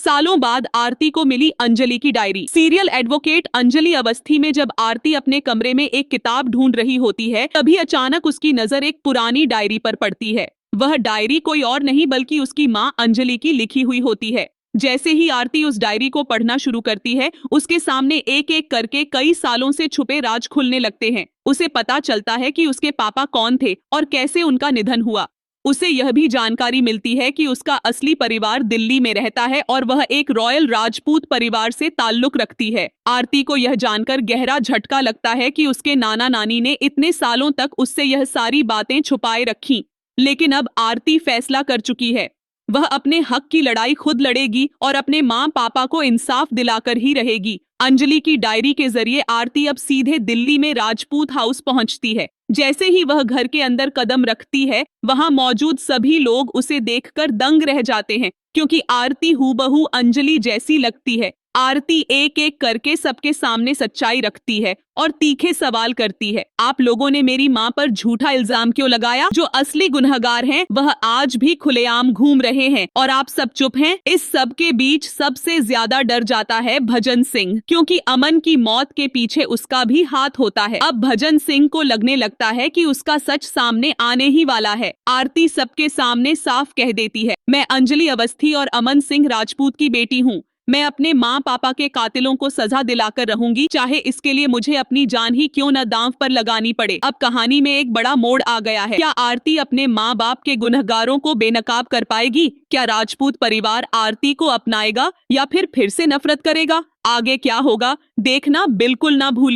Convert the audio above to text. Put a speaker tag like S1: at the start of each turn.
S1: सालों बाद आरती को मिली अंजलि की diary. Serial advocate Anjali Awasthi में जब आरती अपने कमरे में एक किताब ढूंढ रही होती है, तभी अचानक उसकी नजर एक पुरानी डायरी पर पड़ती है। वह डायरी कोई और नहीं बल्कि उसकी मां अंजलि की लिखी हुई होती है। जैसे ही आरती उस डायरी को पढ़ना शुरू करती है, उसके सामने एक एक करके कई सालों से छुपे राज खुलने लगते हैं। उसे पता चलता है कि उसके पापा कौन थे और कैसे उनका निधन हुआ। उसे यह भी जानकारी मिलती है कि उसका असली परिवार दिल्ली में रहता है और वह एक रॉयल राजपूत परिवार से ताल्लुक रखती है। आरती को यह जानकर गहरा झटका लगता है कि उसके नाना नानी ने इतने सालों तक उससे यह सारी बातें छुपाए रखी। लेकिन अब आरती फैसला कर चुकी है। वह अपने हक की लड़ाई खुद लड़ेगी और अपने माँ पापा को इंसाफ दिलाकर ही रहेगी। अंजलि की डायरी के जरिए आरती अब सीधे दिल्ली में राजपूत हाउस पहुंचती है। जैसे ही वह घर के अंदर कदम रखती है, वहां मौजूद सभी लोग उसे देखकर दंग रह जाते हैं, क्योंकि आरती हूबहू अंजलि जैसी लगती है। आरती एक एक करके सबके सामने सच्चाई रखती है और तीखे सवाल करती है। आप लोगों ने मेरी माँ पर झूठा इल्जाम क्यों लगाया? जो असली गुनहगार हैं, वह आज भी खुलेआम घूम रहे हैं और आप सब चुप हैं। इस सब के बीच सबसे ज्यादा डर जाता है भजन सिंह, क्योंकि अमन की मौत के पीछे उसका भी हाथ होता है। अब भजन सिंह को लगने लगता है कि उसका सच सामने आने ही वाला है। आरती सबके सामने साफ कह देती है, मैं अंजलि अवस्थी और अमन सिंह राजपूत की बेटी हूँ। मैं अपने माँ पापा के कातिलों को सजा दिलाकर रहूंगी, चाहे इसके लिए मुझे अपनी जान ही क्यों न दांव पर लगानी पड़े। अब कहानी में एक बड़ा मोड़ आ गया है। क्या आरती अपने माँ बाप के गुनहगारों को बेनकाब कर पाएगी? क्या राजपूत परिवार आरती को अपनाएगा या फिर से नफरत करेगा? आगे क्या होगा देखना बिल्कुल ना भूलिए।